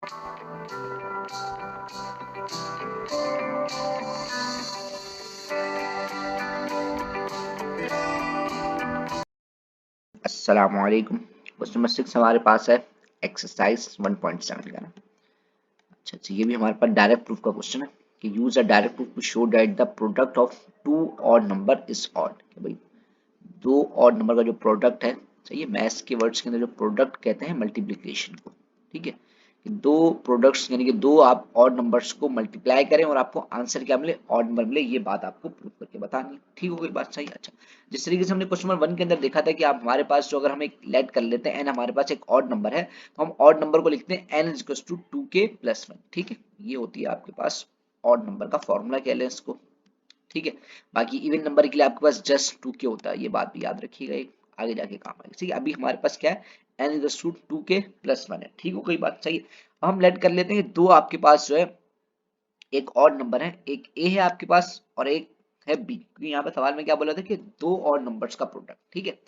अस्सलामुअलैकुम। Question number 6 हमारे पास है एक्सरसाइज 1.7 का ना। अच्छा, ये भी हमारे पास डायरेक्ट प्रूफ का क्वेश्चन है कि use a direct proof to show that the product of two odd number is odd. कि भाई दो ऑड नंबर का जो प्रोडक्ट है, सही है, मैथ्स के वर्ड्स के अंदर जो प्रोडक्ट कहते हैं मल्टीप्लिकेशन को, ठीक है, कि दो प्रोडक्ट्स यानी कि दो आप ऑड नंबर्स को मल्टीप्लाई करें और आपको आंसर क्या मिले, ऑड नंबर मिले। ये बात आपको प्रूव करके बतानी है, ठीक हो गई बात, सही। अच्छा, जिस तरीके से हमने क्वेश्चन नंबर 1 के अंदर देखा था कि आप हमारे पास जो अगर हम एक लेट कर लेते हैं एन, हमारे पास एक ऑड नंबर है तो हम ऑड नंबर को लिखते हैं N is equal to 2k+1, ठीक है। ये होती है आपके पास ऑड नंबर का फॉर्मूला, कह लें इसको, ठीक है। बाकी इवन नंबर के लिए आपके पास जस्ट 2k होता है, ये बात भी याद रखिएगा, ये आगे जाके काम आएगी, ठीक है। अभी हमारे पास क्या है, n इज टू 2k+1 है, ठीक हो गई बात, सही है। अब हम लेट कर लेते हैं दो आपके पास जो है एक ऑड नंबर है, एक a है आपके पास और एक है b, क्योंकि यहाँ पे सवाल में क्या बोला था कि दो ऑड नंबर्स का प्रोडक्ट, ठीक है।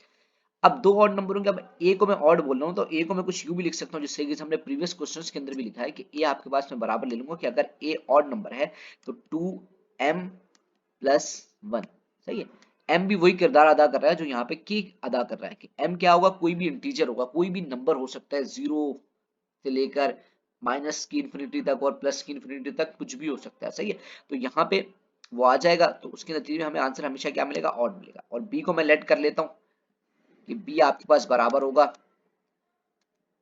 अब दो ऑड नंबरों के, अब a को मैं ऑड बोल रहा हूँ तो a को मैं कुछ यूं भी लिख सकता हूँ, जिससे कि हमने प्रीवियस क्वेश्चंस के अंदर भी लिखा है कि a आपके पास मैं बराबर ले लूंगा कि अगर a ऑड नंबर है तो 2m+1, सही है। m भी वही किरदार अदा कर रहा है जो यहाँ पे k अदा कर रहा है, कि m क्या होगा, कोई भी इंटीजर होगा, कोई भी नंबर हो सकता है, जीरो से लेकर माइनस की इंफिनिटी तक और प्लस की इंफिनिटी तक कुछ भी हो सकता है, सही है। तो यहाँ पे वो आ जाएगा, तो उसके नतीजे में हमें आंसर हमेशा क्या मिलेगा, ऑड मिलेगा। और b को मैं लेट कर लेता हूँ कि b आपके पास बराबर होगा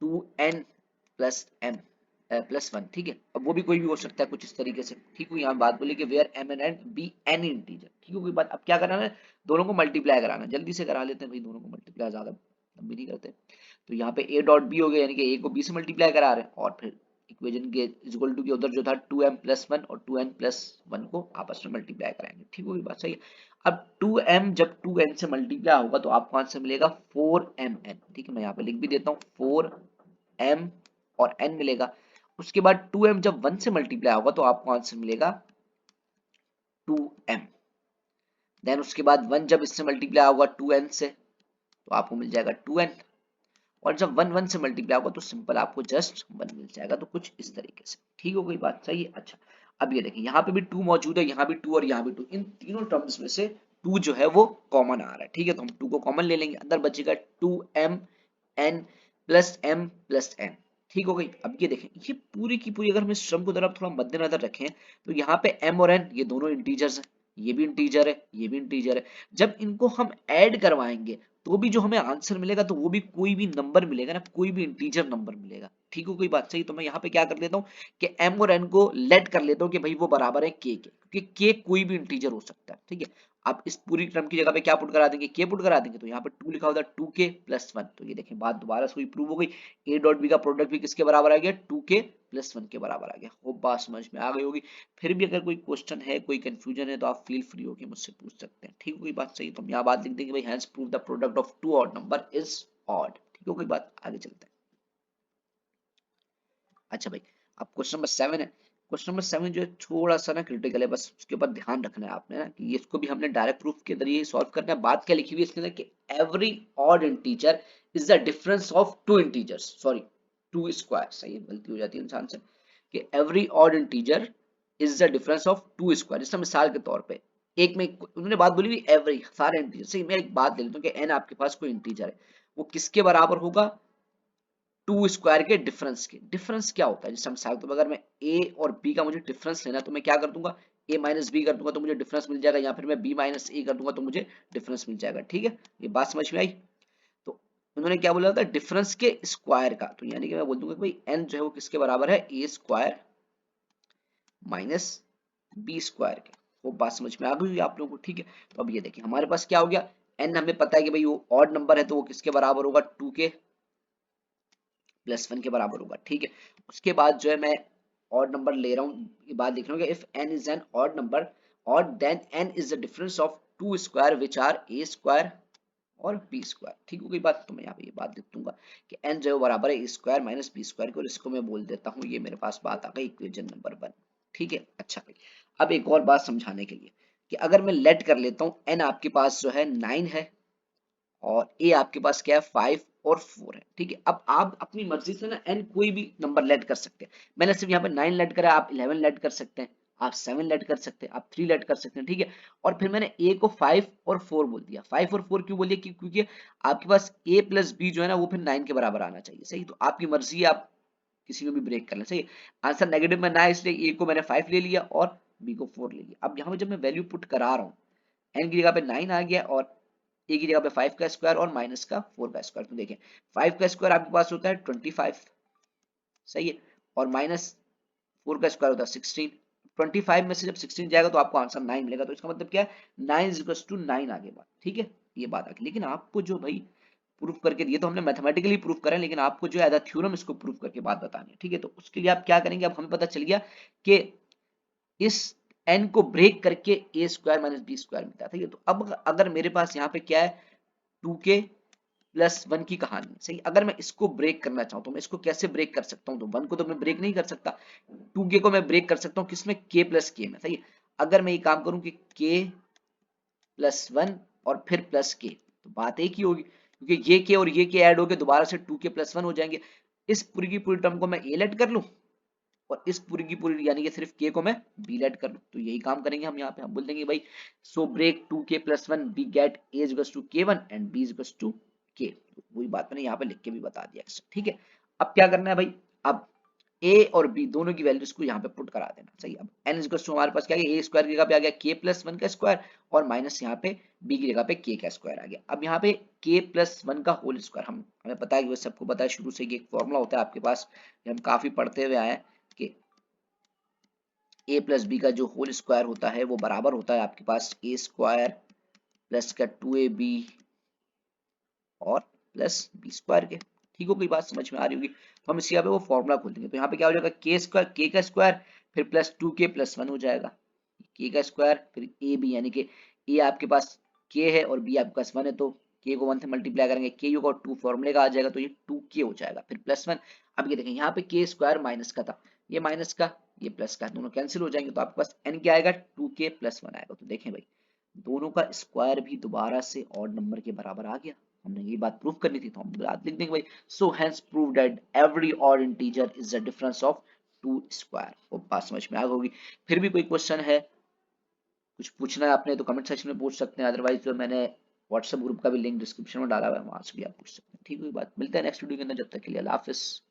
2n+m+1, ठीक है। अब वो भी कोई भी हो सकता है कुछ इस तरीके से, ठीक है। यहाँ बात बोली कि where m and n be an integer, ठीक है कोई बात। अब क्या कराना है, दोनों को मल्टीप्लाई कराना है, जल्दी से करा लेते हैं भाई, दोनों को मल्टीप्लाई, ज्यादा लंबी नहीं करते। तो यहाँ पे a डॉट b हो गया, यानी कि a को b से मल्टीप्लाई करा रहे हैं और फिर इक्वेशन के इक्वल टू के उधर जो था 2m+1 और 2n+1 को आपस में मल्टीप्लाई कराएंगे, ठीक होगी बात, सही है। अब 2m जब 2n से मल्टीप्लाई होगा तो आपको आंसर मिलेगा 4mn, ठीक है। मैं यहाँ पे लिख भी देता हूँ 4m और n मिलेगा। उसके बाद 2m जब 1 से मल्टीप्लाई होगा तो आपको आंसर मिलेगा 2m। देन उसके बाद 1 जब इससे मल्टीप्लाई होगा 2n से तो आपको मिल जाएगा 2n, और जब 1 1 से मल्टीप्लाई होगा तो सिंपल आपको जस्ट 1 मिल जाएगा। तो कुछ इस तरीके से, ठीक हो गई बात, सही है। अच्छा, अब ये देखिए यहाँ पे भी 2 मौजूद है, यहाँ भी 2 और यहाँ भी 2, इन तीनों टर्म्स में से 2 जो है वो कॉमन आ रहा है, ठीक है। तो हम 2 को कॉमन ले लेंगे, अंदर बचेगा 2m+n+n, ठीक हो गई। अब ये देखें, ये पूरी की पूरी अगर हम इस टर्म को जरा थोड़ा मद्देनजर रखें तो यहाँ पे m और n ये दोनों इंटीजर्स हैं, ये भी इंटीजर है, ये भी इंटीजर है। जब इनको हम ऐड करवाएंगे तो भी जो हमें आंसर मिलेगा तो वो भी कोई भी नंबर मिलेगा ना, कोई भी इंटीजर नंबर मिलेगा, ठीक हो कोई बात, सही। तो मैं यहाँ पे क्या कर लेता हूँ कि m और n को लेट कर लेता हूँ कि भाई वो बराबर है k के, क्योंकि k कोई भी इंटीजर हो सकता है, ठीक है। आप इस पूरी टर्म की जगह पे क्या पुट करा देंगे, k पुट करा देंगे, तो यहाँ पे 2 लिखा होता है 2k+1। तो ये देखें बात दोबारा से प्रूव हो गई, a डॉट b का प्रोडक्ट भी किसके बराबर आ गया, 2k+1 के बराबर आ गया। वो बात समझ में आ गई होगी। फिर भी अगर कोई क्वेश्चन है, कोई कंफ्यूजन है तो आप फील फ्री होकर मुझसे पूछ सकते हैं, ठीक है कोई बात, सही। तो हम यहाँ बात लिख देंगे भाई hence prove the product of two odd number is odd, ठीक है कोई बात, आगे चलते हैं। अच्छा भाई, अब क्वेश्चन नंबर 7 है। क्वेश्चन नंबर 7 जो है थोड़ा सा ना क्रिटिकल है, बस उसके ऊपर ध्यान रखना है आपने ना, कि इसको भी हमने डायरेक्ट प्रूफ के जरिए सॉल्व करना है। बात क्या लिखी हुई है इसके अंदर कि every odd integer is the difference of two integers, sorry two square, सही है, गलती हो जाती है इंसान से, कि every odd integer is the difference of two square. जैसे मिसाल के तौर पे एक में उन्होंने बात बोली हुई एवरी सारे इंटीजर, सही। मैं एक बात ले लेता हूँ कि एन आपके पास कोई इंटीजर है, वो किसके बराबर होगा, टू स्क्वायर के डिफरेंस के। डिफरेंस क्या होता है, जैसे मिसाल के तौर पर अगर मैं ए और बी का मुझे डिफरेंस लेना है तो मैं क्या कर दूंगा, ए माइनस बी कर दूंगा तो मुझे डिफरेंस मिल जाएगा, या फिर मैं बी माइनस ए कर दूंगा तो मुझे डिफरेंस मिल जाएगा, ठीक है। ये बात समझ में आई। तो उन्होंने क्या बोला था, डिफरेंस के स्क्वायर का, तो यानी कि मैं बोल दूंगा कि भाई एन जो है वो किसके बराबर है, ए स्क्वायर माइनस बी स्क्वायर के। वो बात समझ में आ गई आप लोगों को, ठीक है। तो अब ये देखिए हमारे पास क्या हो गया, एन हमें पता है कि भाई वो ऑड नंबर है तो वो किसके बराबर होगा, 2k+1 के बराबर होगा, ठीक है। उसके बाद जो है मैं ऑड नंबर ले रहा हूँ, ये बात लिख रहा हूँ कि if n is an odd number और then n is the difference of two square which are a square और b स्क्वायर, ठीक हो गई बात। तो मैं यहाँ पे ये बात लिख दूंगा कि n जो है बराबर है a square minus b square के, और इसको मैं बोल देता हूँ, ये मेरे पास बात आ गई इक्वेशन नंबर 1, ठीक है। अच्छा भाई, अब एक और बात समझाने के लिए कि अगर मैं लेट कर लेता हूँ n आपके पास जो है 9 है और a आपके पास क्या है 5 और 4 है, ठीक है। अब आप अपनी मर्जी से ना n कोई भी नंबर लेट कर सकते हैं। मैंने सिर्फ यहाँ पे 9 लेट करा, आप 11 लेट कर सकते हैं, आप 7 लेट कर सकते हैं, आप 3 लेट कर सकते हैं, ठीक है। और फिर मैंने a को 5 और 4 बोल दिया। 5 और 4 क्यों बोलिए, क्योंकि आपके पास a प्लस b जो है ना वो फिर 9 के बराबर आना चाहिए, सही। तो आपकी मर्जी है, आप किसी को भी ब्रेक कर लें, सही। आंसर नेगेटिव में ना है, इसलिए a को मैंने 5 ले लिया और b को 4 ले लिया। अब यहाँ पे जब मैं वैल्यू पुट करा रहा हूँ, n की जगह पे 9 आ गया और a की जगह पे 5 का स्क्वायर और माइनस का 4 का स्क्वायर। तो देखें 5 का स्क्वायर आपके पास होता है 25, सही है, और माइनस 4 का स्क्वायर होता है 16। 25 में से जब 16 जाएगा तो आपको आंसर 9 मिलेगा। तो इसका मतलब क्या है, 9 इज टू 9 आगे बात, ठीक है। ये बात आगे, लेकिन आपको जो भाई प्रूफ करके दिए तो हमने मैथमेटिकली प्रूफ करें, लेकिन आपको जो है थ्योरम इसको प्रूफ करके बात बतानी है, ठीक है। तो उसके लिए आप क्या करेंगे, अब हमें पता चल गया कि इस n को ब्रेक करके a square minus B square मिलता है, ठीक है। तो अब अगर मेरे पास यहाँ पे क्या है, 2k प्लस 1 की कहानी है, सही। अगर मैं इसको ब्रेक करना चाहूँ तो मैं इसको कैसे ब्रेक कर सकता हूँ, तो 1 को तो मैं ब्रेक नहीं कर सकता, 2k को मैं ब्रेक कर सकता हूँ किसमें, k प्लस k में, सही है। अगर मैं ये काम करूँ कि k प्लस 1 और फिर प्लस k, तो बात एक ही होगी, क्योंकि ये k और ये k ऐड होके दोबारा से 2k प्लस 1 हो जाएंगे। इस पूरी की पूरी टर्म को मैं a लेट कर लूँ और इस पूरी की पूरी यानी कि सिर्फ k को मैं b लेट कर लूँ, तो यही काम करेंगे हम यहाँ पे। हम बोल देंगे भाई so break 2k plus 1 we get a equals to k1 and b equals to k। वही बात मैंने यहाँ पे लिख के भी बता दिया, ठीक है। अब क्या करना है भाई, अब a और b दोनों की वैल्यूज को यहाँ पे पुट करा देना, सही। अब n इक्वल्स टू हमारे पास क्या है, a स्क्वायर की जगह पे आ गया k प्लस 1 का स्क्वायर और माइनस यहाँ पे b की जगह पे k का स्क्वायर आ गया। अब यहाँ पे k प्लस 1 का होल स्क्वायर, हमें पता है कि सबको पता है शुरू से एक फॉर्मूला होता है आपके पास, हम काफी पढ़ते हुए आए हैं कि a प्लस बी का जो होल स्क्वायर होता है वो बराबर होता है आपके पास a स्क्वायर प्लस का 2ab और प्लस बी स्क्वायर के, ठीक हो, कोई बात समझ में आ रही होगी। तो हम इसी यहाँ पे वो फॉर्मूला खोल देंगे, तो यहाँ पे क्या हो जाएगा, के स्क्वायर के का स्क्वायर फिर प्लस 2k प्लस 1 हो जाएगा, के का स्क्वायर फिर ए बी, यानी कि ए आपके पास के है और बी आपके पास 1 है, तो के को 1 से मल्टीप्लाई करेंगे, के यू का 2 फॉर्मूले का आ जाएगा, तो ये 2k हो जाएगा फिर प्लस 1। अब ये देखें यहाँ पे के स्क्वायर माइनस का था, ये माइनस का ये प्लस का, दोनों कैंसिल हो जाएंगे, तो आपके पास एन क्या आएगा, 2k प्लस 1 आएगा। तो देखें भाई दोनों का स्क्वायर भी दोबारा से ऑड नंबर के बराबर आ गया। हमने ये बात प्रूव करनी थी, तो हम बात लिख देंगे भाई so hence prove that every odd integer is the difference of two square. वो बात समझ में आ गई होगी। फिर भी कोई क्वेश्चन है, कुछ पूछना है आपने तो कमेंट सेक्शन में पूछ सकते हैं, अदरवाइज जो मैंने व्हाट्सएप ग्रुप का भी लिंक डिस्क्रिप्शन में डाला हुआ है, वहां से भी आप पूछ सकते हैं, ठीक है। बात मिलते हैं नेक्स्ट वीडियो के अंदर, जब तक के लिए अल्लाह हाफिज।